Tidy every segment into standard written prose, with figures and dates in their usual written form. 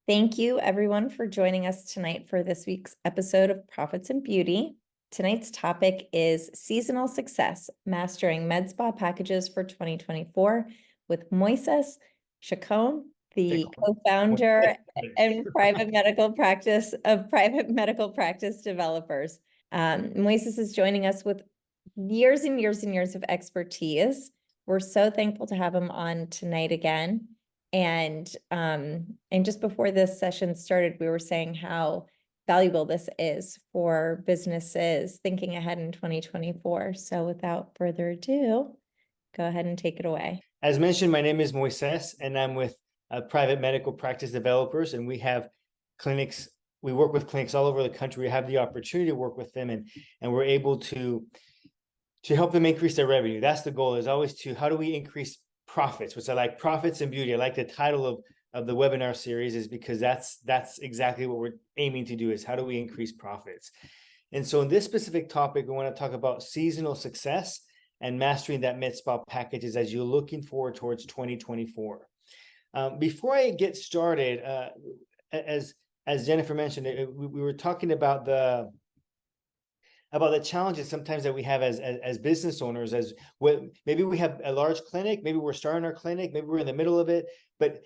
Thank you, everyone, for joining us tonight for this week's episode of Profits and Beauty. Tonight's topic is Seasonal Success, Mastering MedSpa Packages for 2024 with Moises Chacon, the co-founder and private medical practice developers. Moises is joining us with years and years and years of expertise. We're so thankful to have him on tonight again. And just before this session started, we were saying how valuable this is for businesses thinking ahead in 2024. So without further ado, go ahead and take it away. As mentioned, my name is Moises, and I'm with private medical practice developers, and we have clinics. We work with clinics all over the country. We have the opportunity to work with them, and we're able to help them increase their revenue. That's the goal, is always to how do we increase profits, which I like, profits and beauty. I like the title of the webinar series, is because that's exactly what we're aiming to do, is how do we increase profits. And so in this specific topic, we want to talk about seasonal success and mastering that MedSpa packages as you're looking forward towards 2024. Before I get started, as Jennifer mentioned, we were talking about the challenges sometimes that we have as business owners, as well. Maybe we have a large clinic, maybe we're starting our clinic, maybe we're in the middle of it. But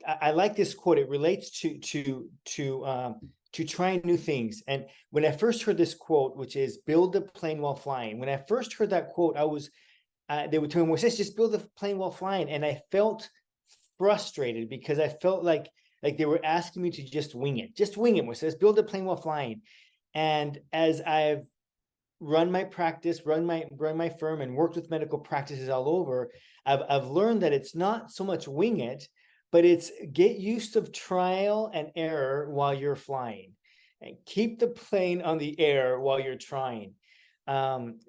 I like this quote. It relates to trying new things. And when I first heard this quote, which is build the plane while flying, when I first heard that quote, they were telling me, just build the plane while flying. And I felt frustrated because I felt like they were asking me to just wing it, Moises, build the plane while flying. And as I've run my practice, run my firm, and worked with medical practices all over, I've learned that it's not so much wing it, but it's get used to trial and error while you're flying, and keep the plane on the air while you're trying. And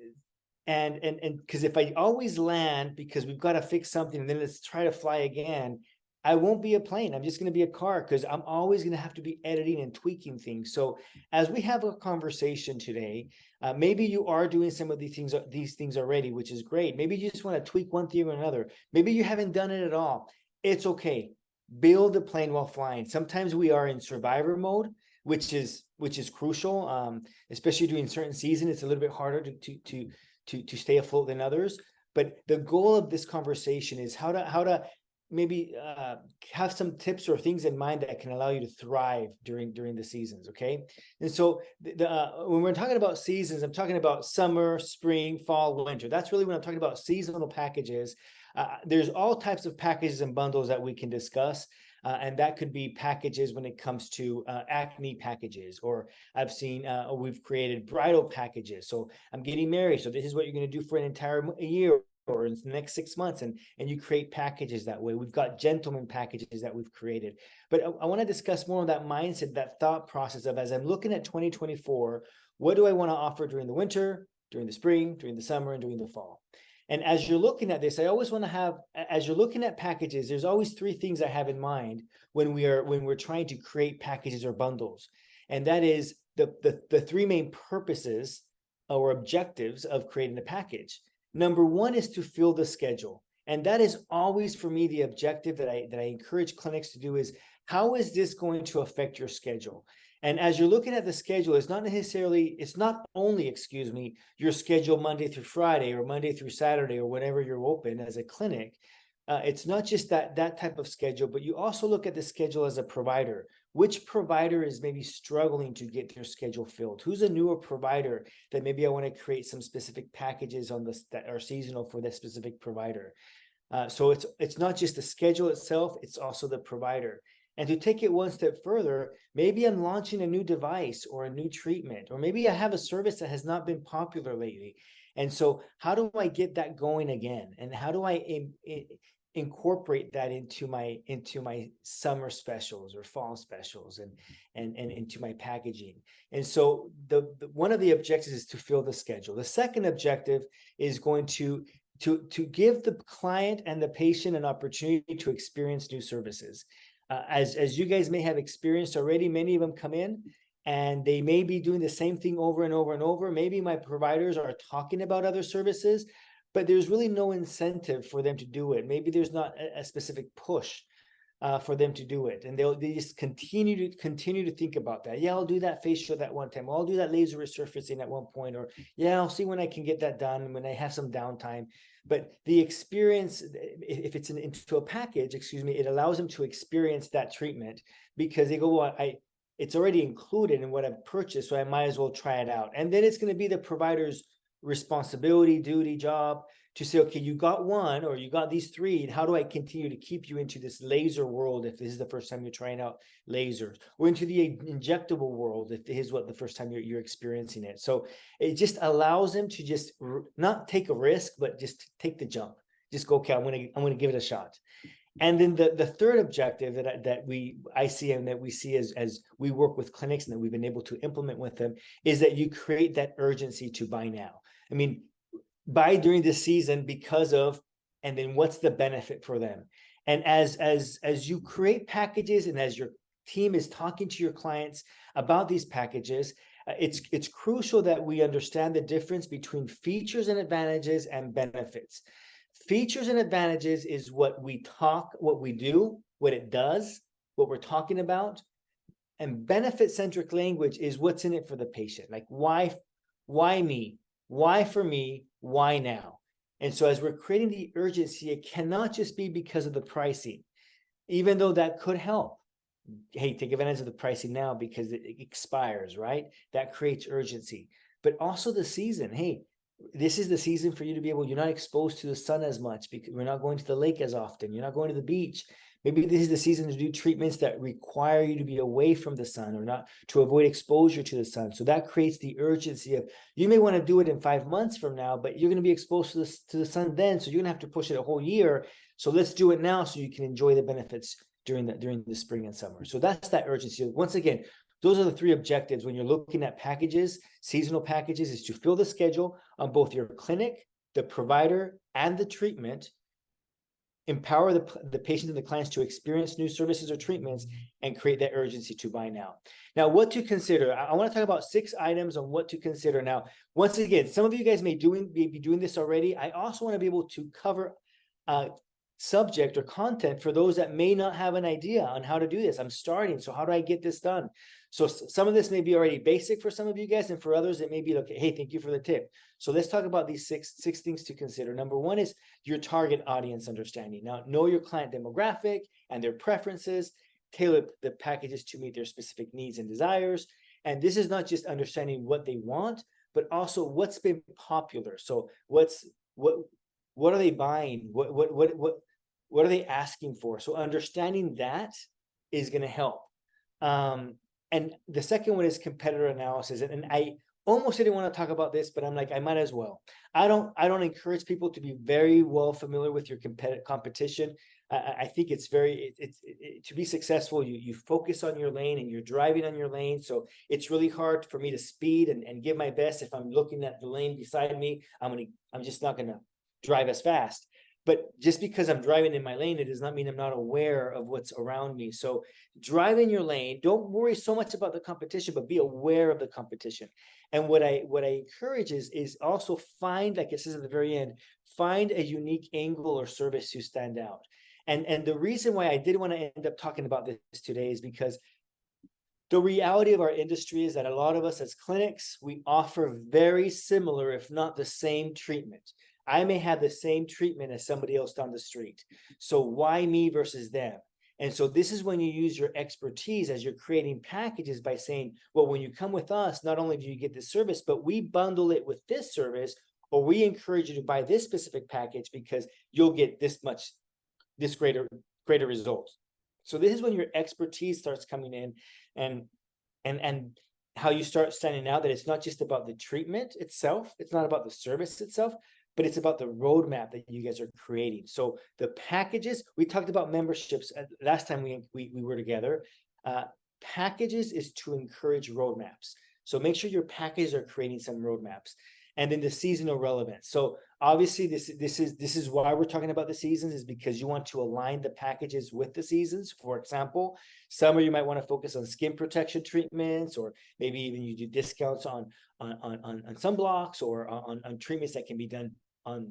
because if I always land because we've got to fix something and then let's try to fly again, I won't be a plane. I'm just going to be a car, because I'm always going to have to be editing and tweaking things. So as we have a conversation today, maybe you are doing some of these things already, which is great. Maybe you just want to tweak one thing or another. Maybe you haven't done it at all. It's okay. Build a plane while flying. Sometimes we are in survivor mode, which is crucial, especially during certain seasons. It's a little bit harder to stay afloat than others. But the goal of this conversation is how to maybe have some tips or things in mind that can allow you to thrive during the seasons. Okay. And so when we're talking about seasons, I'm talking about summer, spring, fall, winter. That's really when I'm talking about seasonal packages. There's all types of packages and bundles that we can discuss. And that could be packages when it comes to acne packages, or I've seen, we've created bridal packages. So I'm getting married, so this is what you're going to do for an entire year or in the next 6 months, and you create packages that way. We've got gentleman packages that we've created. But I want to discuss more on that mindset, that thought process of, as I'm looking at 2024, what do I want to offer during the winter, during the spring, during the summer, and during the fall? And as you're looking at this, I always want to have, as you're looking at packages, there's always three things I have in mind when we're trying to create packages or bundles. And that is the three main purposes or objectives of creating a package. Number one is to fill the schedule. And that is always, for me, the objective that I encourage clinics to do, is how is this going to affect your schedule? And as you're looking at the schedule, it's not only, your schedule Monday through Friday or Monday through Saturday or whenever you're open as a clinic. It's not just that type of schedule, but you also look at the schedule as a provider. Which provider is maybe struggling to get their schedule filled? Who's a newer provider that maybe I want to create some specific packages on this that are seasonal for that specific provider? So it's not just the schedule itself, it's also the provider. And to take it one step further, maybe I'm launching a new device or a new treatment, or maybe I have a service that has not been popular lately. And so how do I get that going again? And how do I incorporate that into my summer specials or fall specials and into my packaging? And so the one of the objectives is to fill the schedule. The second objective is going to give the client and the patient an opportunity to experience new services. As you guys may have experienced already, many of them come in and they may be doing the same thing over and over and over. Maybe my providers are talking about other services, but there's really no incentive for them to do it. Maybe there's not a specific push. for them to do it, and they just continue to think about that. Yeah, I'll do that facial that one time. I'll do that laser resurfacing at one point, or yeah, I'll see when I can get that done when I have some downtime. But the experience, if it's into a package, excuse me, it allows them to experience that treatment because they go, well, it's already included in what I've purchased, so I might as well try it out. And then it's going to be the provider's responsibility, duty, job to say, okay, you got one or you got these three, and how do I continue to keep you into this laser world if this is the first time you're trying out lasers, or into the injectable world if this is what the first time you're experiencing it. So it just allows them to just not take a risk, but just take the jump. Just go, okay, I'm gonna give it a shot. And then the third objective that I see and that we see as we work with clinics and that we've been able to implement with them is that you create that urgency to buy now. I mean, buy during the season because of, and then what's the benefit for them? And as you create packages and as your team is talking to your clients about these packages, it's crucial that we understand the difference between features and advantages and benefits. Features and advantages is what we talk, what we do, what it does, what we're talking about. And benefit-centric language is what's in it for the patient. Like why me? Why for me? Why now? And so as we're creating the urgency, it cannot just be because of the pricing, even though that could help. Hey, take advantage of the pricing now because it expires, right? That creates urgency. But also the season. Hey, this is the season for you to be able, you're not exposed to the sun as much because we're not going to the lake as often. You're not going to the beach. Maybe this is the season to do treatments that require you to be away from the sun or not, to avoid exposure to the sun. So that creates the urgency of, you may want to do it in 5 months from now, but you're going to be exposed to the sun then. So you're going to have to push it a whole year. So let's do it now so you can enjoy the benefits during the spring and summer. So that's that urgency. Once again, those are the three objectives when you're looking at packages, seasonal packages, is to fill the schedule on both your clinic, the provider, and the treatment, empower the patients and the clients to experience new services or treatments, and create that urgency to buy now. Now, what to consider. I want to talk about 6 items on what to consider. Now, once again, some of you guys may be doing this already. I also want to be able to cover subject or content for those that may not have an idea on how to do this. I'm starting, so how do I get this done? So some of this may be already basic for some of you guys, and for others it may be like, hey, thank you for the tip. So let's talk about these six things to consider. Number 1 is your target audience understanding. Now, know your client demographic and their preferences, tailor the packages to meet their specific needs and desires. And this is not just understanding what they want, but also what's been popular. So what are they buying? What are they asking for? So understanding that is going to help. And the second one is competitor analysis. And I almost didn't want to talk about this, but I'm like, I might as well. I don't encourage people to be very well familiar with your competition. I think it's to be successful, you focus on your lane and you're driving on your lane. So it's really hard for me to speed and give my best. If I'm looking at the lane beside me, I'm just not going to drive as fast. But just because I'm driving in my lane, it does not mean I'm not aware of what's around me. So drive in your lane. Don't worry so much about the competition, but be aware of the competition. And what I encourage is also find, like it says at the very end, find a unique angle or service to stand out. And the reason why I did want to end up talking about this today is because the reality of our industry is that a lot of us as clinics, we offer very similar, if not the same treatment. I may have the same treatment as somebody else down the street. So why me versus them? And so this is when you use your expertise as you're creating packages by saying, well, when you come with us, not only do you get this service, but we bundle it with this service, or we encourage you to buy this specific package because you'll get this greater results. So this is when your expertise starts coming in and how you start standing out, that it's not just about the treatment itself. It's not about the service itself, but it's about the roadmap that you guys are creating. So the packages, we talked about memberships last time we were together. Packages is to encourage roadmaps. So make sure your packages are creating some roadmaps. And then the seasonal relevance. So obviously this is why we're talking about the seasons, is because you want to align the packages with the seasons. For example, summer you might want to focus on skin protection treatments, or maybe even you do discounts on sunblocks or on treatments that can be done on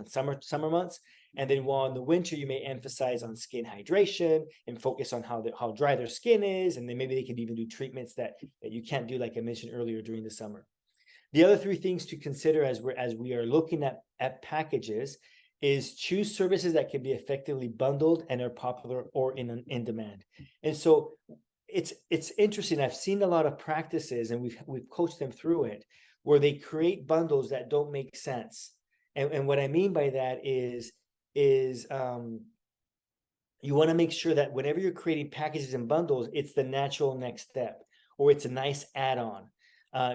summer months. And then while in the winter, you may emphasize on skin hydration and focus on how dry their skin is. And then maybe they can even do treatments that you can't do, like I mentioned earlier, during the summer. The other three things to consider as we are looking at packages is choose services that can be effectively bundled and are popular or in demand. And so it's interesting. I've seen a lot of practices, and we've coached them through it, where they create bundles that don't make sense. And what I mean by that is you want to make sure that whenever you're creating packages and bundles, it's the natural next step, or it's a nice add-on.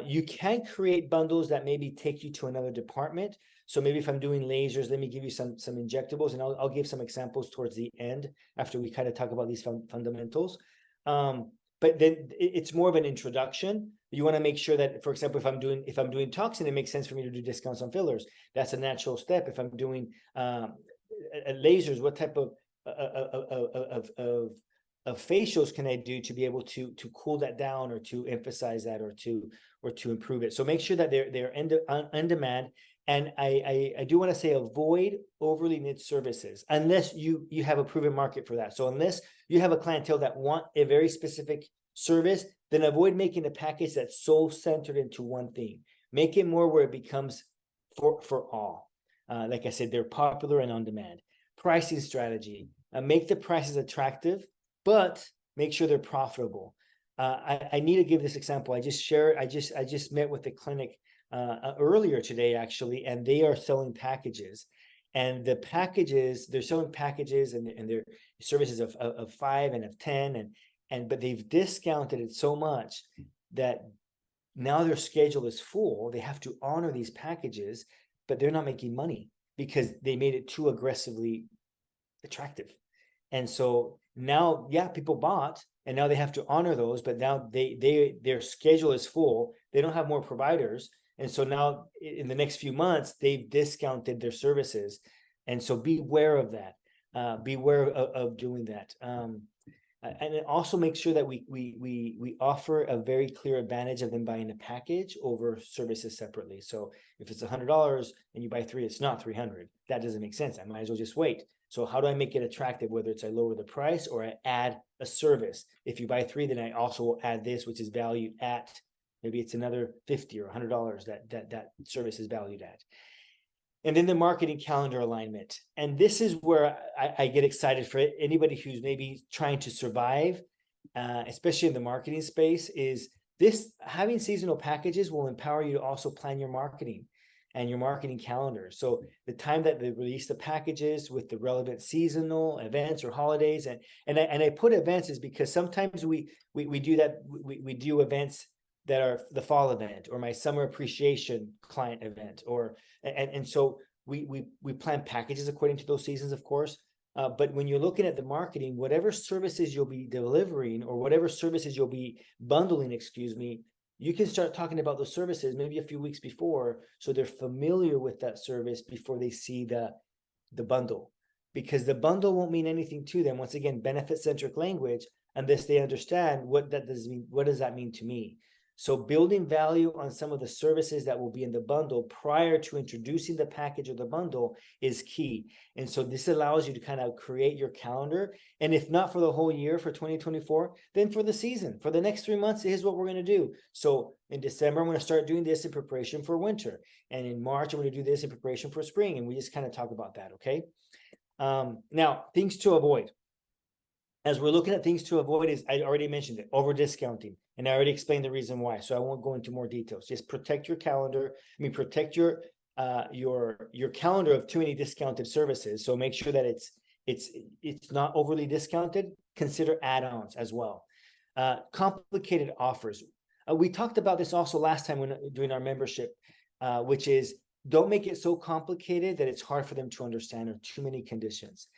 You can create bundles that maybe take you to another department. So maybe if I'm doing lasers, let me give you some injectables, and I'll give some examples towards the end after we kind of talk about these fundamentals. But then it's more of an introduction. You want to make sure that, for example, if I'm doing toxin, it makes sense for me to do discounts on fillers. That's a natural step. If I'm doing lasers, what type of facials can I do to be able to cool that down, or to emphasize that, or to improve it? So make sure that they're on demand. And I do want to say, avoid overly niche services unless you have a proven market for that. So unless you have a clientele that want a very specific service, then avoid making a package that's so centered into one thing. Make it more where it becomes for all. Like I said, they're popular and on demand. Pricing strategy, make the prices attractive, but make sure they're profitable. I need to give this example. I just met with the clinic earlier today, actually, and they are selling packages. And the packages, they're selling packages and their services of 5 and of 10, but they've discounted it so much that now their schedule is full. They have to honor these packages, but they're not making money because they made it too aggressively attractive. And so now, yeah, people bought, and now they have to honor those, but now their schedule is full. They don't have more providers. And so now in the next few months, they've discounted their services. And so beware of that. Beware of doing that. And also make sure that we offer a very clear advantage of them buying a package over services separately. So if it's $100 and you buy 3, it's not 300. That doesn't make sense. I might as well just wait. So how do I make it attractive? Whether it's I lower the price or I add a service. If you buy 3, then I also will add this, which is valued at, maybe it's another $50 or $100 that service is valued at. And then the marketing calendar alignment. And this is where I get excited for anybody who's maybe trying to survive, especially in the marketing space, is this: having seasonal packages will empower you to also plan your marketing and your marketing calendar. So the time that they release the packages with the relevant seasonal events or holidays, and I put events is because sometimes we do that. We do events that are the fall event or my summer appreciation client event, and so we plan packages according to those seasons, of course. But when you're looking at the marketing, whatever services you'll be delivering or whatever services you'll be bundling, you can start talking about those services maybe a few weeks before, so they're familiar with that service before they see the bundle, because the bundle won't mean anything to them. Once again, benefit-centric language, unless they understand what that does mean. What does that mean to me? So building value on some of the services that will be in the bundle prior to introducing the package or the bundle is key. And so this allows you to kind of create your calendar. And if not for the whole year for 2024, then for the season, for the next 3 months, here's what we're going to do. So in December, I'm going to start doing this in preparation for winter. And in March, I'm going to do this in preparation for spring. And we just kind of talk about that, okay? Now, things to avoid. As we're looking at things to avoid, is I already mentioned it, over discounting, and I already explained the reason why, so I won't go into more details. Just protect your calendar. Protect your calendar of too many discounted services. So make sure that it's not overly discounted. Consider add-ons as well. Complicated offers. We talked about this also last time when doing our membership, which is, don't make it so complicated that it's hard for them to understand, or too many conditions.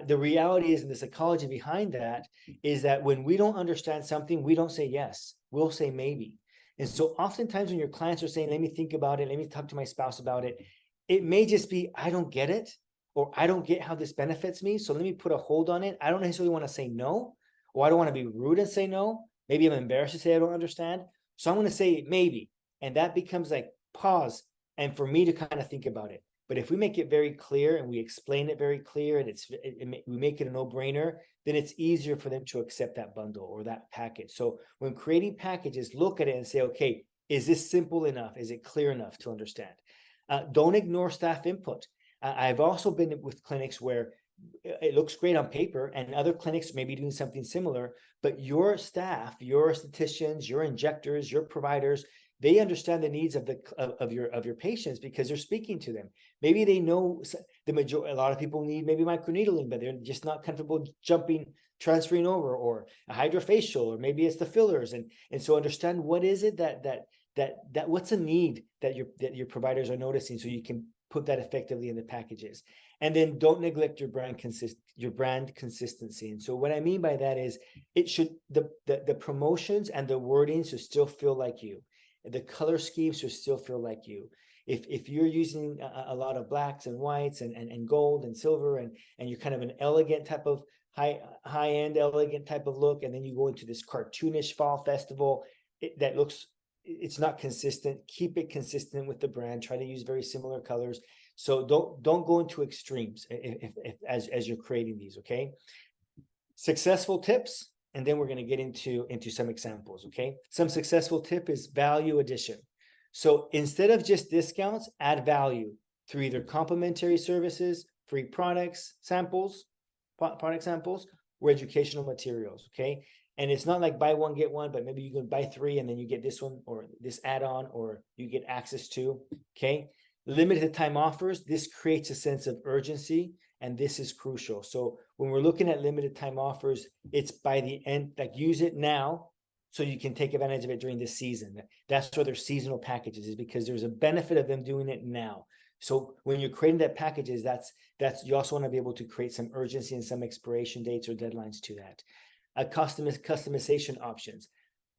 The reality is, and the psychology behind that is that when we don't understand something, we don't say yes, we'll say maybe. And so oftentimes when your clients are saying, let me think about it, let me talk to my spouse about it, it may just be, I don't get it, or I don't get how this benefits me, so let me put a hold on it. I don't necessarily want to say no, or I don't want to be rude and say no. Maybe I'm embarrassed to say I don't understand. So I'm going to say maybe. And that becomes like pause, and for me to kind of think about it. But if we make it very clear and we explain it very clear and we make it a no-brainer, then it's easier for them to accept that bundle or that package. So when creating packages, look at it and say, okay, is this simple enough? Is it clear enough to understand? Don't ignore staff input. I've also been with clinics where it looks great on paper and other clinics may be doing something similar, but your staff, your estheticians, your injectors, your providers, they understand the needs of your patients because they're speaking to them. Maybe they know a lot of people need maybe microneedling, but they're just not comfortable transferring over, or a hydrofacial, or maybe it's the fillers. And so understand what is it that what's a need that your providers are noticing, so you can put that effectively in the packages. And then don't neglect your brand consistency. And so what I mean by that is the promotions and the wording should still feel like you. The color schemes should still feel like you. If you're using a lot of blacks and whites and gold and silver, and you're kind of an elegant type of high-end elegant type of look, and then you go into this cartoonish fall festival, it's not consistent. Keep it consistent with the brand. Try to use very similar colors. So don't go into extremes as you're creating these, okay? Successful tips, and then we're going to get into some examples, okay? Some successful tip is value addition. So instead of just discounts, add value through either complimentary services, free product samples, or educational materials, okay? And it's not like buy one, get one, but maybe you can buy three and then you get this one or this add-on, or you get access to, okay? Limited time offers, this creates a sense of urgency, and this is crucial. So when we're looking at limited time offers, it's by the end, like use it now so you can take advantage of it during this season. That's why there's seasonal packages, is because there's a benefit of them doing it now. So when you're creating that packages, that's you also want to be able to create some urgency and some expiration dates or deadlines to that. Customization options.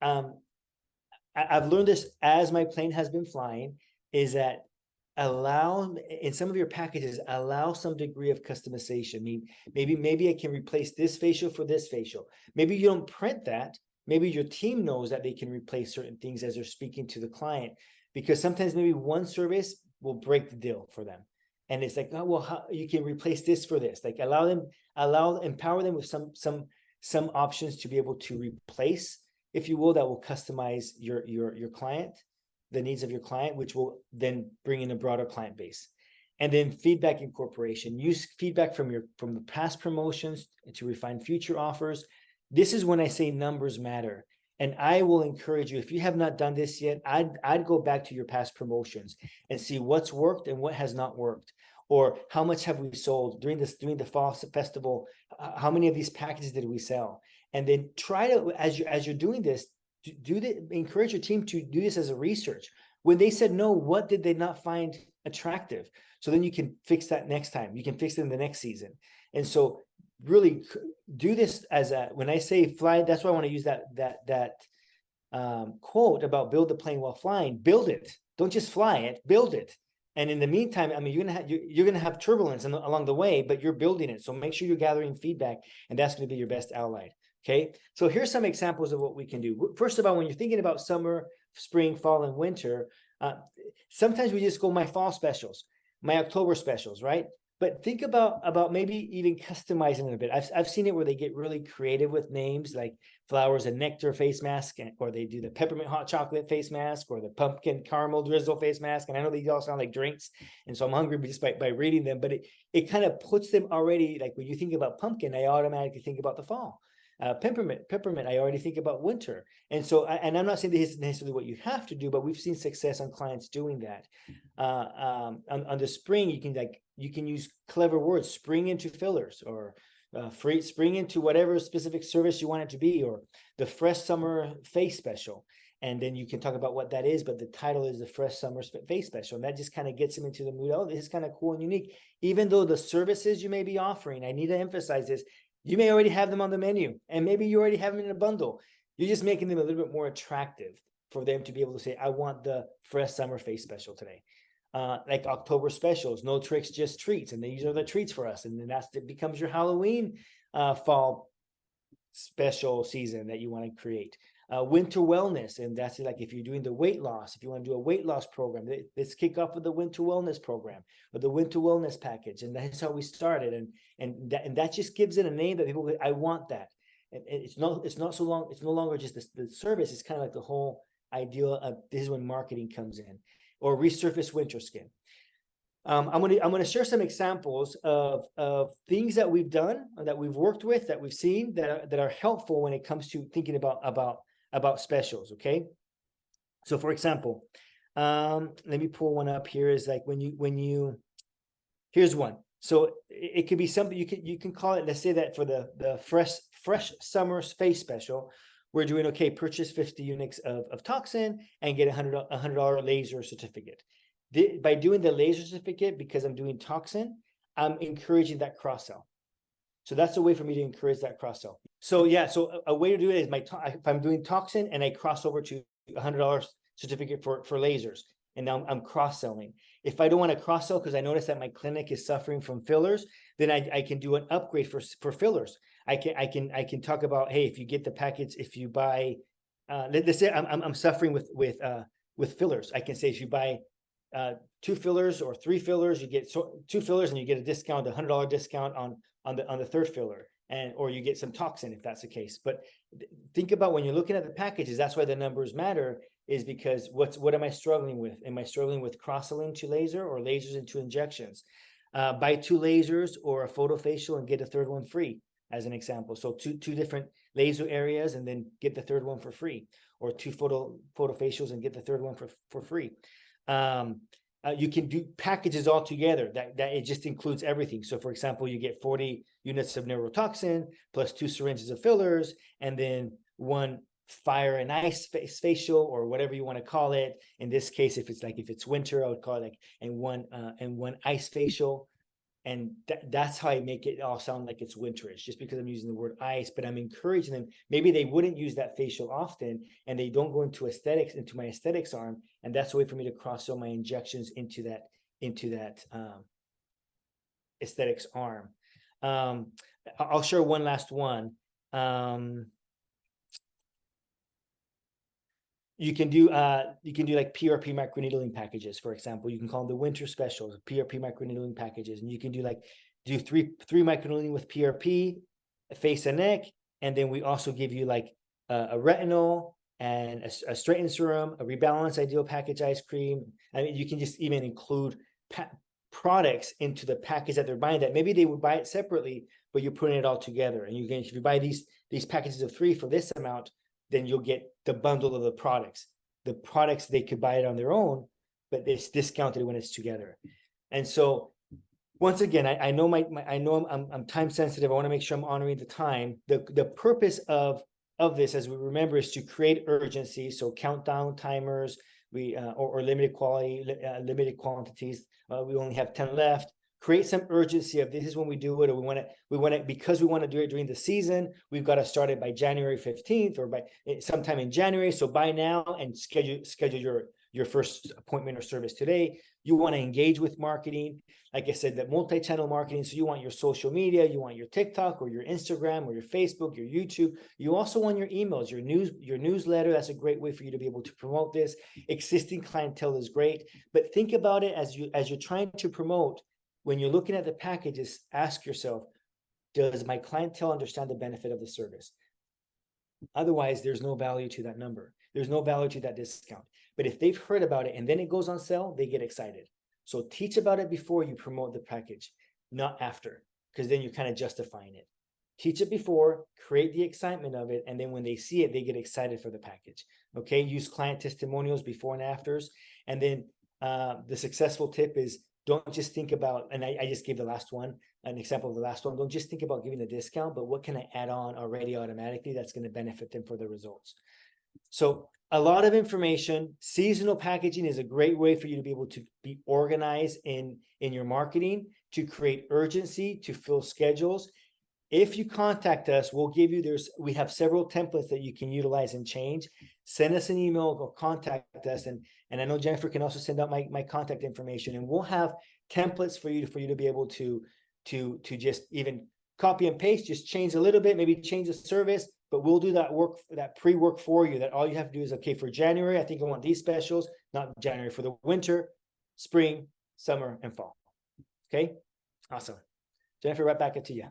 I've learned this as my plane has been flying, is that allow in some of your packages, allow some degree of customization. I mean, maybe I can replace this facial for this facial. Maybe you don't print that. Maybe your team knows that they can replace certain things as they're speaking to the client, because sometimes maybe one service will break the deal for them. And it's like, oh, well, how you can replace this for this? Like empower them with some options to be able to replace, if you will, that will customize your client, the needs of your client, which will then bring in a broader client base. And then feedback incorporation. Use feedback from the past promotions to refine future offers. This is when I say numbers matter. And I will encourage you, if you have not done this yet, I'd go back to your past promotions and see what's worked and what has not worked. Or how much have we sold during the fall festival? How many of these packages did we sell? And then try to, as you're doing this, encourage your team to do this as a research. When they said no, what did they not find attractive? So then you can fix that next time. You can fix it in the next season. And so really do this as when I say fly, that's why I want to use that quote about build the plane while flying. Build it. Don't just fly it, build it. And in the meantime, I mean, you're gonna have turbulence along the way, but you're building it. So make sure you're gathering feedback, and that's going to be your best ally. Okay. So here's some examples of what we can do. First of all, when you're thinking about summer, spring, fall, and winter, sometimes we just go my fall specials, my October specials, right? But think about maybe even customizing it a bit. I've seen it where they get really creative with names like flowers and nectar face mask, or they do the peppermint hot chocolate face mask, or the pumpkin caramel drizzle face mask. And I know these all sound like drinks, and so I'm hungry just by reading them. But it kind of puts them already, like when you think about pumpkin, I automatically think about the fall. Peppermint, I already think about winter. And so, and I'm not saying this is necessarily what you have to do, but we've seen success on clients doing that. On the spring, you can use clever words, spring into fillers, or spring into whatever specific service you want it to be, or the fresh summer face special. And then you can talk about what that is, but the title is the fresh summer face special. And that just kind of gets them into the mood. Oh, this is kind of cool and unique. Even though the services you may be offering, I need to emphasize this, you may already have them on the menu, and maybe you already have them in a bundle. You're just making them a little bit more attractive for them to be able to say, I want the fresh summer face special today. Like October specials, no tricks, just treats. And these are the treats for us. And then it becomes your Halloween fall special season that you want to create. Winter wellness, and that's like if you're doing the weight loss, if you want to do a weight loss program, let's kick off with the winter wellness program or the winter wellness package, and that's how we started. And that just gives it a name that people go, I want that. And it's not so long. It's no longer just the service. It's kind of like the whole idea of this is when marketing comes in, or resurface winter skin. I'm gonna share some examples of things that we've done, that we've worked with, that we've seen that are helpful when it comes to thinking about specials. Okay, so for example, let me pull one up here. Is like when you here's one. So it could be something you can call it. Let's say that for the fresh summer face special, we're doing okay. Purchase 50 units of toxin and get $100 laser certificate. By doing the laser certificate, because I'm doing toxin, I'm encouraging that cross sell. So that's a way for me to encourage that cross sell. So yeah, so a way to do it is if I'm doing toxin and I cross over to $100 certificate for lasers, and now I'm cross selling. If I don't want to cross sell because I notice that my clinic is suffering from fillers, then I can do an upgrade for fillers. I can talk about, hey, if you get the package, if you buy, let's say I'm suffering with fillers, I can say if you buy 2 fillers or 3 fillers, you get 2 fillers and you get a discount, $100 discount on the third filler, or you get some toxin if that's the case. But think about when you're looking at the packages, that's why the numbers matter, is because what am I struggling with? Am I struggling with cross-selling to laser or lasers into injections? Buy 2 lasers or a photofacial and get a third one free, as an example. So two different laser areas and then get the third one for free, or 2 photofacials and get the third one for free. You can do packages all together that it just includes everything. So for example, you get 40 units of neurotoxin plus 2 syringes of fillers, and then 1 fire and ice facial, or whatever you want to call it. In this case, if it's winter, I would call it like, and one ice facial. And that's how I make it all sound like it's winterish, just because I'm using the word ice. But I'm encouraging them. Maybe they wouldn't use that facial often, and they don't go into my aesthetics arm, and that's a way for me to cross sell my injections into that aesthetics arm. I'll share one last one. You can do like PRP microneedling packages, for example. You can call them the winter specials, PRP microneedling packages, and you can do three microneedling with PRP, face and neck, and then we also give you like a retinol and a straighten serum, a rebalance ideal package ice cream. I mean, you can just even include products into the package that they're buying that maybe they would buy it separately, but you're putting it all together. And if you buy these packages of 3 for this amount, then you'll get the bundle of the products. The products, they could buy it on their own, but it's discounted when it's together. And so once again, I know I'm time sensitive. I want to make sure I'm honoring the time. The purpose of this, as we remember, is to create urgency. So countdown timers, or limited quantities. We only have 10 left. Create some urgency of this is when we do it, or we want to because we want to do it during the season. We've got to start it by January 15th or by sometime in January. So buy now and schedule your first appointment or service today. You want to engage with marketing, like I said, that multi-channel marketing. So you want your social media, you want your TikTok or your Instagram or your Facebook, your YouTube. You also want your emails, your newsletter. That's a great way for you to be able to promote this. Existing clientele is great, but think about it as you're trying to promote. When you're looking at the packages, ask yourself, does my clientele understand the benefit of the service? Otherwise, there's no value to that number. There's no value to that discount. But if they've heard about it and then it goes on sale, they get excited. So teach about it before you promote the package, not after, because then you're kind of justifying it. Teach it before, create the excitement of it, and then when they see it, they get excited for the package. Okay, use client testimonials before and afters. And then the successful tip is, don't just think about, and I just gave the last one, an example of the last one. Don't just think about giving a discount, but what can I add on already automatically that's going to benefit them for the results? So a lot of information. Seasonal packaging is a great way for you to be able to be organized in your marketing, to create urgency, to fill schedules. If you contact us, we'll give you, we have several templates that you can utilize and change. Send us an email or contact us. And I know Jennifer can also send out my contact information, and we'll have templates for you to be able to just even copy and paste, just change a little bit, maybe change the service, but we'll do that work, that pre-work for you, that all you have to do is, okay, for January, I think I want these specials, not January, for the winter, spring, summer, and fall. Okay, awesome. Jennifer, right back to you.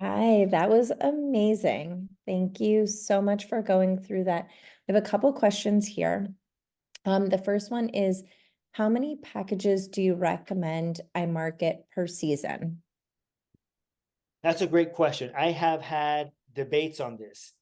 Hi, that was amazing. Thank you so much for going through that. I have a couple questions here. The first one is, how many packages do you recommend I market per season? That's a great question. I have had debates on this.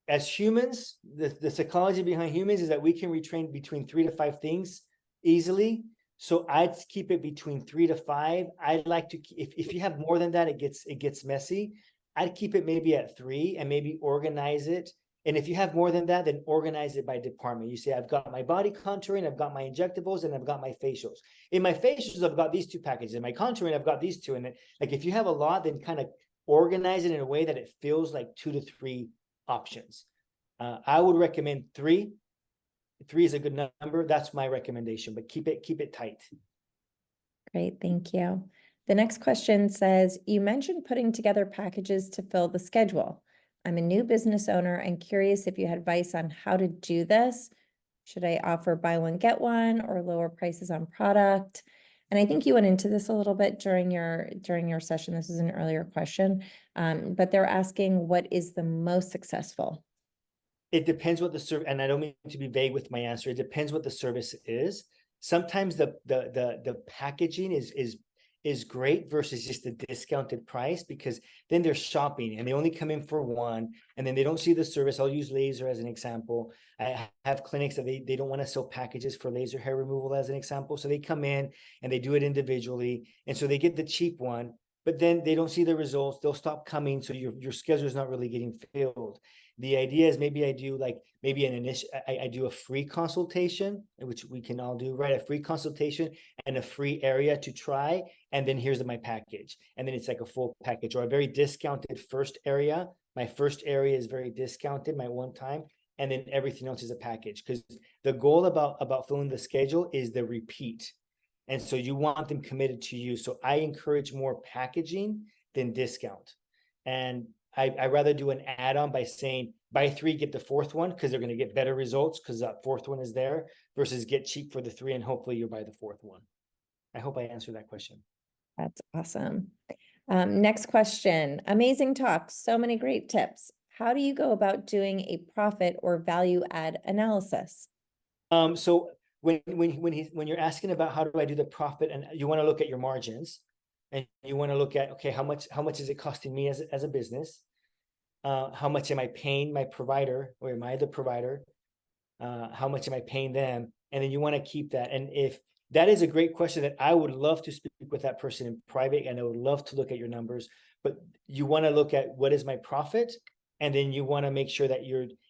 As humans, the psychology behind humans is that we can retrain between 3 to 5 things easily. So I'd keep it between 3 to 5. I'd like to, if you have more than that, it gets messy. I'd keep it maybe at 3 and maybe organize it. And if you have more than that, then organize it by department. You say, I've got my body contouring, I've got my injectables, and I've got my facials. In my facials, I've got these 2 packages. In my contouring, I've got these 2. And then, like, if you have a lot, then kind of organize it in a way that it feels like 2 to 3 options. I would recommend 3. 3 is a good number. That's my recommendation, but keep it tight. Great, thank you. The next question says, you mentioned putting together packages to fill the schedule. I'm a new business owner and curious if you had advice on how to do this. Should I offer buy one, get one, or lower prices on product? And I think you went into this a little bit during your session. This is an earlier question, but they're asking, what is the most successful? It depends what the service, and I don't mean to be vague with my answer. It depends what the service is. Sometimes the packaging is great versus just the discounted price, because then they're shopping and they only come in for one, and then they don't see the service. I'll use laser as an example. I have clinics that they don't want to sell packages for laser hair removal as an example. So they come in and they do it individually. And so they get the cheap one, but then they don't see the results. They'll stop coming. So your schedule is not really getting filled. The idea is maybe I do like maybe an initial, I do a free consultation, which we can all do, right? A free consultation and a free area to try. And then here's my package. And then it's like a full package, or a very discounted first area. My first area is very discounted, my one time. And then everything else is a package. Because the goal about filling the schedule is the repeat. And so you want them committed to you. So I encourage more packaging than discount. And I rather do an add-on by saying buy 3, get the 4th one, because they're going to get better results because that 4th one is there, versus get cheap for the 3 and hopefully you'll buy the 4th one. I hope I answered that question. That's awesome. Next question. Amazing talk. So many great tips. How do you go about doing a profit or value add analysis? So when you're asking about how do I do the profit, and you want to look at your margins, and you want to look at, okay, how much is it costing me as a business? How much am I paying my provider, or am I the provider? How much am I paying them? And then you want to keep that. And if that is a great question that I would love to speak with that person in private, and I would love to look at your numbers, but you want to look at what is my profit, and then you want to make sure that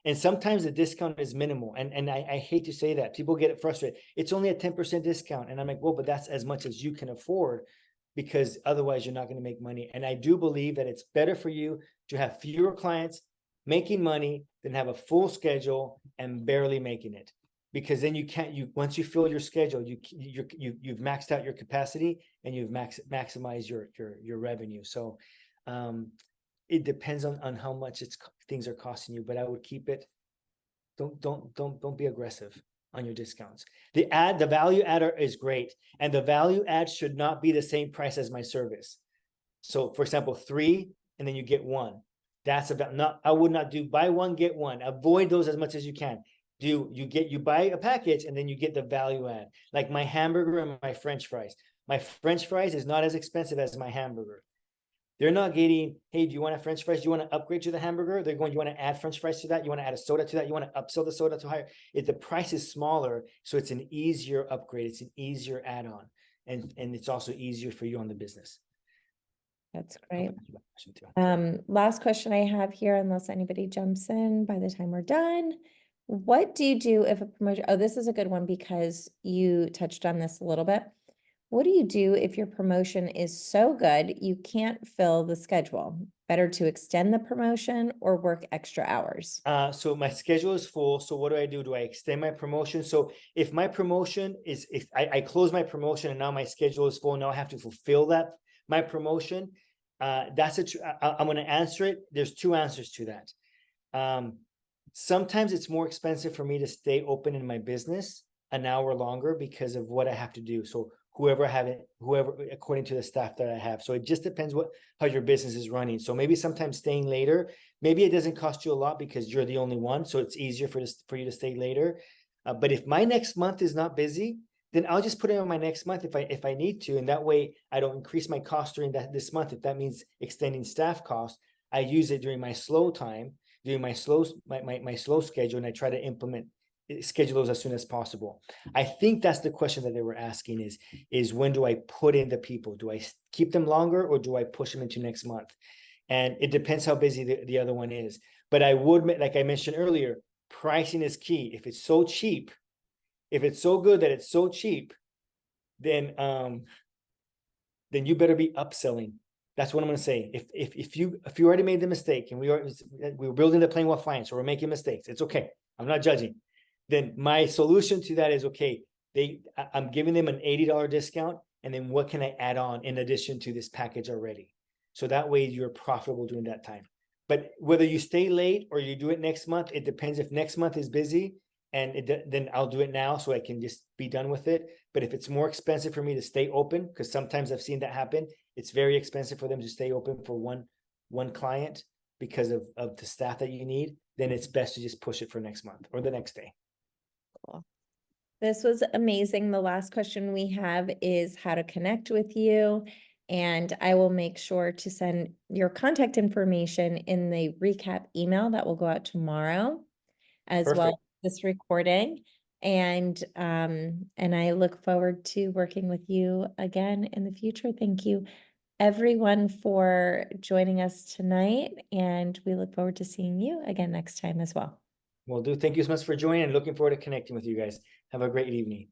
and sometimes the discount is minimal. And I hate to say that, people get frustrated. It's only a 10% discount. And I'm like, well, but that's as much as you can afford, because otherwise you're not going to make money. And I do believe that it's better for you to have fewer clients making money than have a full schedule and barely making it, because then once you fill your schedule, you've maxed out your capacity and you've maximized your revenue. So it depends on how much things are costing you, but I would keep it. Don't be aggressive on your discounts. The value adder is great, and the value add should not be the same price as my service. So for example, 3 and then you get 1. That's about I would not do buy 1, get 1. Avoid those as much as you can. You buy a package and then you get the value add, like my hamburger and my French fries. My French fries is not as expensive as my hamburger. They're not getting, hey, do you want a French fries? Do you want to upgrade to the hamburger? They're going, you want to add French fries to that? You want to add a soda to that? You want to upsell the soda to higher? The price is smaller, so it's an easier upgrade. It's an easier add-on, and it's also easier for you on the business. That's great. Last question I have here, unless anybody jumps in by the time we're done. What do you do if a promotion, oh, this is a good one because you touched on this a little bit. What do you do if your promotion is so good you can't fill the schedule? Better to extend the promotion or work extra hours? So my schedule is full. So what do? Do I extend my promotion? So if my promotion if I close my promotion and now my schedule is full, now I have to fulfill that my promotion, that's I'm going to answer it. There's two answers to that. Sometimes it's more expensive for me to stay open in my business an hour longer because of what I have to do. So whoever according to the staff that I have. So it just depends how your business is running. So maybe sometimes staying later, maybe it doesn't cost you a lot because you're the only one. So it's easier for you to stay later. But if my next month is not busy, then I'll just put it on my next month if I need to. And that way I don't increase my cost during this month. If that means extending staff costs, I use it during my slow time, during my slow schedule, and I try to schedule those as soon as possible. I think that's the question that they were asking is when do I put in the people? Do I keep them longer or do I push them into next month? And it depends how busy the other one is. But I would, like I mentioned earlier, pricing is key. If it's so cheap, if it's so good that it's so cheap, then you better be upselling. That's what I'm going to say. If you already made the mistake and we were building the plane while flying, so we're making mistakes, it's okay. I'm not judging. Then my solution to that is, okay, I'm giving them an $80 discount, and then what can I add on in addition to this package already? So that way you're profitable during that time. But whether you stay late or you do it next month, it depends. If next month is busy, and then I'll do it now so I can just be done with it. But if it's more expensive for me to stay open, because sometimes I've seen that happen, it's very expensive for them to stay open for one client because of the staff that you need, then it's best to just push it for next month or the next day. Cool. This was amazing. The last question we have is how to connect with you. And I will make sure to send your contact information in the recap email that will go out tomorrow, as Perfect. well as this recording. And I look forward to working with you again in the future. Thank you, everyone, for joining us tonight. And we look forward to seeing you again next time as well. Will do. Thank you so much for joining and looking forward to connecting with you guys. Have a great evening.